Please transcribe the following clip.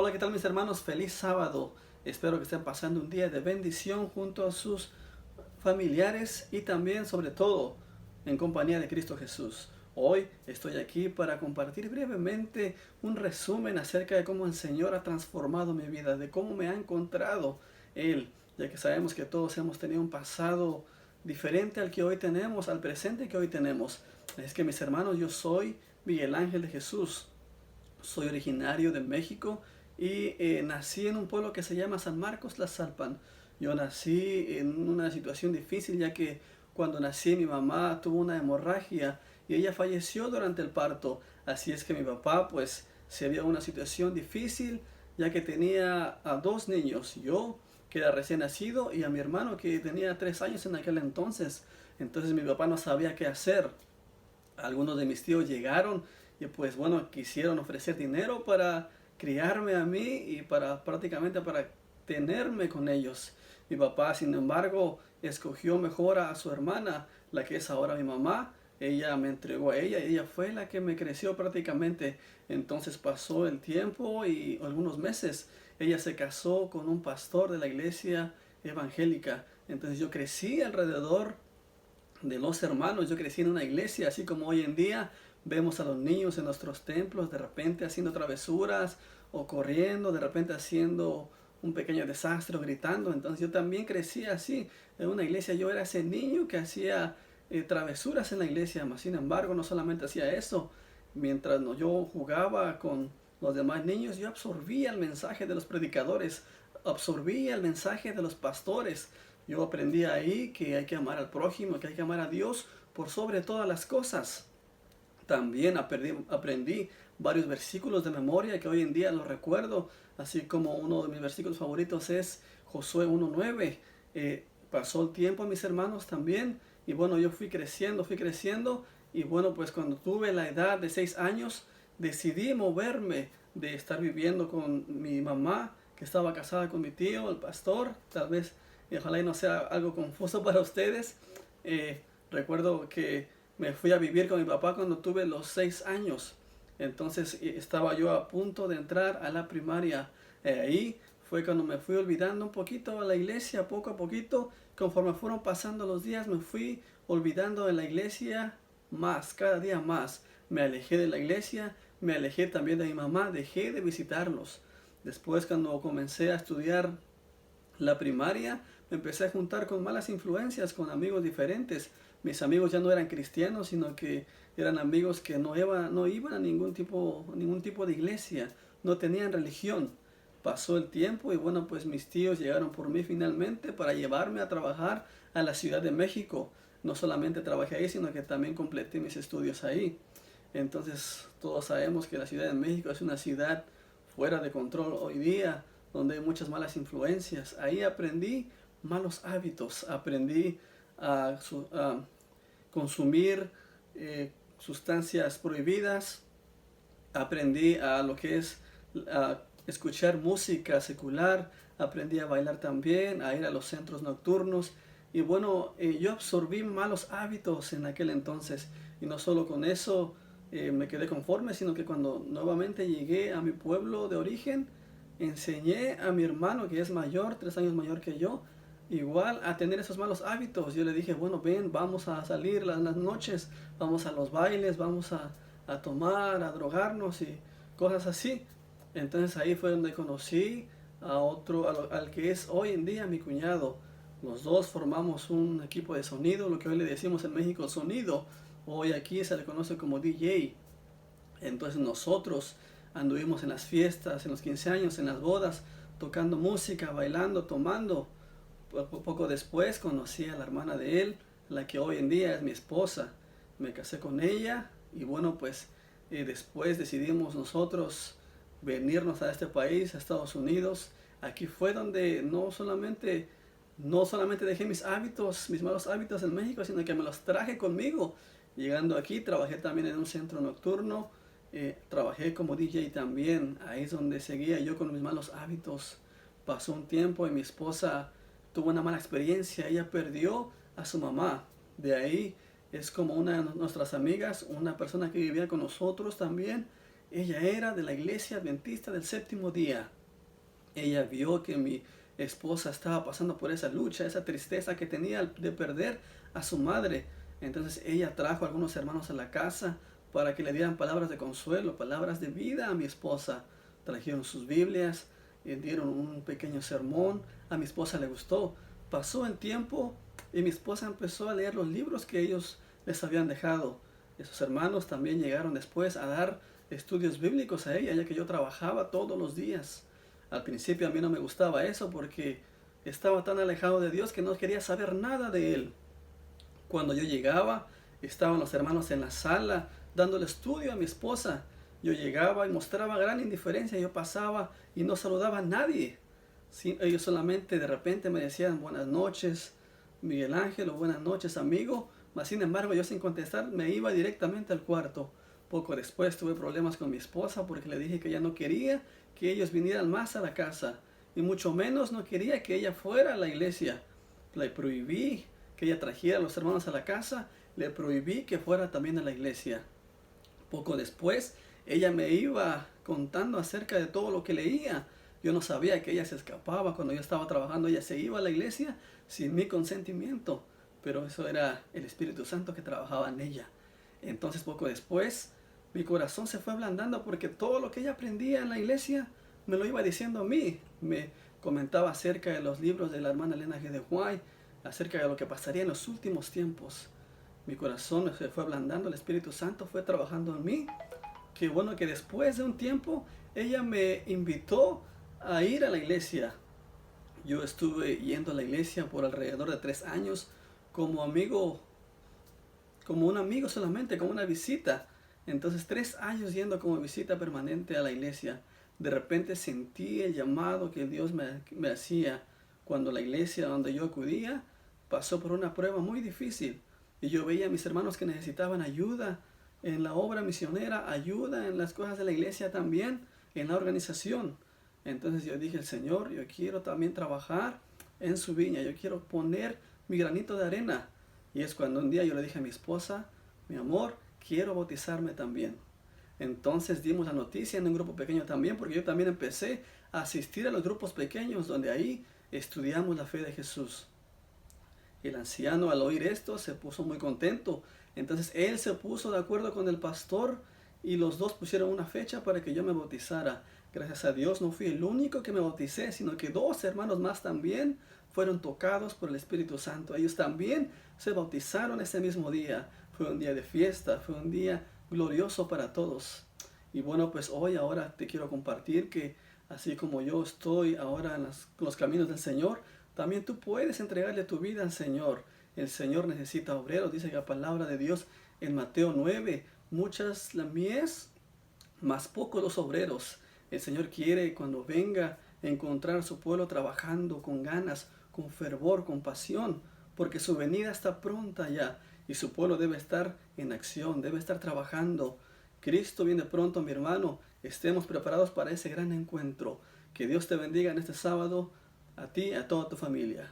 Hola, ¿qué tal mis hermanos? Feliz sábado. Espero que estén pasando un día de bendición junto a sus familiares y también, sobre todo, en compañía de Cristo Jesús. Hoy estoy aquí para compartir brevemente un resumen acerca de cómo el Señor ha transformado mi vida, de cómo me ha encontrado Él, ya que sabemos que todos hemos tenido un pasado diferente al que hoy tenemos, al presente que hoy tenemos. Es que mis hermanos, yo soy Miguel Ángel de Jesús. Soy originario de México y nací en un pueblo que se llama San Marcos Tlaxalpan. Yo nací en una situación difícil, ya que cuando nací mi mamá tuvo una hemorragia y ella falleció durante el parto. Así es que mi papá pues se vio en una situación difícil, ya que tenía a dos niños, yo que era recién nacido y a mi hermano que tenía 3 años en aquel entonces. Entonces mi papá no sabía qué hacer. Algunos de mis tíos llegaron y pues bueno, quisieron ofrecer dinero para criarme a mí y para prácticamente para tenerme con ellos. Mi papá, sin embargo, escogió mejor a su hermana, la que es ahora mi mamá. Ella me entregó a ella y ella fue la que me creció prácticamente. Entonces pasó el tiempo y algunos meses. Ella se casó con un pastor de la iglesia evangélica. Entonces yo crecí alrededor de los hermanos. Yo crecí en una iglesia, así como hoy en día vemos a los niños en nuestros templos de repente haciendo travesuras o corriendo, de repente haciendo un pequeño desastre o gritando. Entonces yo también crecí así en una iglesia. Yo era ese niño que hacía travesuras en la iglesia, mas sin embargo no solamente hacía eso. Mientras yo jugaba con los demás niños, yo absorbía el mensaje de los predicadores, absorbía el mensaje de los pastores. Yo aprendí ahí que hay que amar al prójimo, que hay que amar a Dios por sobre todas las cosas. También aprendí varios versículos de memoria que hoy en día los recuerdo, así como uno de mis versículos favoritos es Josué 1:9. Pasó el tiempo, mis hermanos, también, y bueno, yo fui creciendo, y bueno, pues cuando tuve la edad de 6 años, decidí moverme de estar viviendo con mi mamá, que estaba casada con mi tío, el pastor. Tal vez y ojalá y no sea algo confuso para ustedes. Recuerdo que me fui a vivir con mi papá cuando tuve los 6 años. Entonces estaba yo a punto de entrar a la primaria. Ahí fue cuando me fui olvidando un poquito de la iglesia, poco a poquito. Conforme fueron pasando los días, me fui olvidando de la iglesia más, cada día más. Me alejé de la iglesia, me alejé también de mi mamá, dejé de visitarlos. Después, cuando comencé a estudiar la primaria, me empecé a juntar con malas influencias, con amigos diferentes. Mis amigos ya no eran cristianos, sino que eran amigos que no iban a ningún tipo de iglesia, no tenían religión. Pasó el tiempo y bueno, pues mis tíos llegaron por mí finalmente para llevarme a trabajar a la Ciudad de México. No solamente trabajé ahí, sino que también completé mis estudios ahí. Entonces todos sabemos que la Ciudad de México es una ciudad fuera de control hoy día, donde hay muchas malas influencias. Ahí aprendí malos hábitos, aprendí a consumir sustancias prohibidas, aprendí a lo que es a escuchar música secular, aprendí a bailar también, a ir a los centros nocturnos. Y bueno, yo absorbí malos hábitos en aquel entonces. Y no solo con eso me quedé conforme, sino que cuando nuevamente llegué a mi pueblo de origen, enseñé a mi hermano, que es mayor, 3 años mayor que yo, igual a tener esos malos hábitos. Yo le dije, bueno, ven, vamos a salir las noches, vamos a los bailes, vamos a tomar, a drogarnos y cosas así. Entonces ahí fue donde conocí a otro, al que es hoy en día mi cuñado. Los dos formamos un equipo de sonido, lo que hoy le decimos en México sonido. Hoy aquí se le conoce como DJ. Entonces nosotros anduvimos en las fiestas, en los 15 años, en las bodas, tocando música, bailando, tomando. Poco después conocí a la hermana de él, la que hoy en día es mi esposa. Me casé con ella y bueno, pues después decidimos nosotros venirnos a este país, a Estados Unidos. Aquí fue donde no solamente dejé mis hábitos, mis malos hábitos en México, sino que me los traje conmigo. Llegando aquí, trabajé también en un centro nocturno, trabajé como DJ también. Ahí es donde seguía yo con mis malos hábitos. Pasó un tiempo y mi esposa tuvo una mala experiencia. Ella perdió a su mamá. De ahí es como una de nuestras amigas, una persona que vivía con nosotros también. Ella era de la iglesia adventista del séptimo día. Ella vio que mi esposa estaba pasando por esa lucha, esa tristeza que tenía de perder a su madre. Entonces ella trajo a algunos hermanos a la casa para que le dieran palabras de consuelo, palabras de vida a mi esposa. Trajeron sus Biblias, dieron un pequeño sermón. A mi esposa le gustó. Pasó el tiempo y mi esposa empezó a leer los libros que ellos les habían dejado. Esos hermanos también llegaron después a dar estudios bíblicos a ella, ya que yo trabajaba todos los días. Al principio a mí no me gustaba eso porque estaba tan alejado de Dios que no quería saber nada de Él. Cuando yo llegaba, estaban los hermanos en la sala dándole estudio a mi esposa. Yo llegaba y mostraba gran indiferencia. Yo pasaba y no saludaba a nadie. Sí, ellos solamente de repente me decían buenas noches, Miguel Ángel, o buenas noches, amigo. Mas sin embargo, yo sin contestar me iba directamente al cuarto. Poco después tuve problemas con mi esposa porque le dije que ya no quería que ellos vinieran más a la casa. Y mucho menos no quería que ella fuera a la iglesia. Le prohibí que ella trajera a los hermanos a la casa. Le prohibí que fuera también a la iglesia. Poco después, ella me iba contando acerca de todo lo que leía. Yo no sabía que ella se escapaba cuando yo estaba trabajando. Ella se iba a la iglesia sin mi consentimiento. Pero eso era el Espíritu Santo que trabajaba en ella. Entonces poco después, mi corazón se fue ablandando porque todo lo que ella aprendía en la iglesia me lo iba diciendo a mí. Me comentaba acerca de los libros de la hermana Elena G. de White, acerca de lo que pasaría en los últimos tiempos. Mi corazón se fue ablandando, el Espíritu Santo fue trabajando en mí. Qué bueno que después de un tiempo ella me invitó a ir a la iglesia. Yo estuve yendo a la iglesia por alrededor de 3 años como amigo, como un amigo solamente, como una visita. Entonces 3 años yendo como visita permanente a la iglesia. De repente sentí el llamado que Dios me hacía cuando la iglesia donde yo acudía pasó por una prueba muy difícil. Y yo veía a mis hermanos que necesitaban ayuda en la obra misionera, ayuda en las cosas de la iglesia también, en la organización. Entonces yo dije, Señor, yo quiero también trabajar en su viña, yo quiero poner mi granito de arena. Y es cuando un día yo le dije a mi esposa, mi amor, quiero bautizarme también. Entonces dimos la noticia en un grupo pequeño también, porque yo también empecé a asistir a los grupos pequeños, donde ahí estudiamos la fe de Jesús. El anciano al oír esto se puso muy contento. Entonces él se puso de acuerdo con el pastor y los dos pusieron una fecha para que yo me bautizara. Gracias a Dios no fui el único que me bauticé, sino que 2 hermanos más también fueron tocados por el Espíritu Santo. Ellos también se bautizaron ese mismo día. Fue un día de fiesta, fue un día glorioso para todos. Y bueno, pues hoy ahora te quiero compartir que así como yo estoy ahora en los caminos del Señor, también tú puedes entregarle tu vida al Señor. El Señor necesita obreros, dice la palabra de Dios en Mateo 9. Muchas la mies, más pocos los obreros. El Señor quiere cuando venga encontrar a su pueblo trabajando con ganas, con fervor, con pasión, porque su venida está pronta ya y su pueblo debe estar en acción, debe estar trabajando. Cristo viene pronto, mi hermano. Estemos preparados para ese gran encuentro. Que Dios te bendiga en este sábado, a ti y a toda tu familia.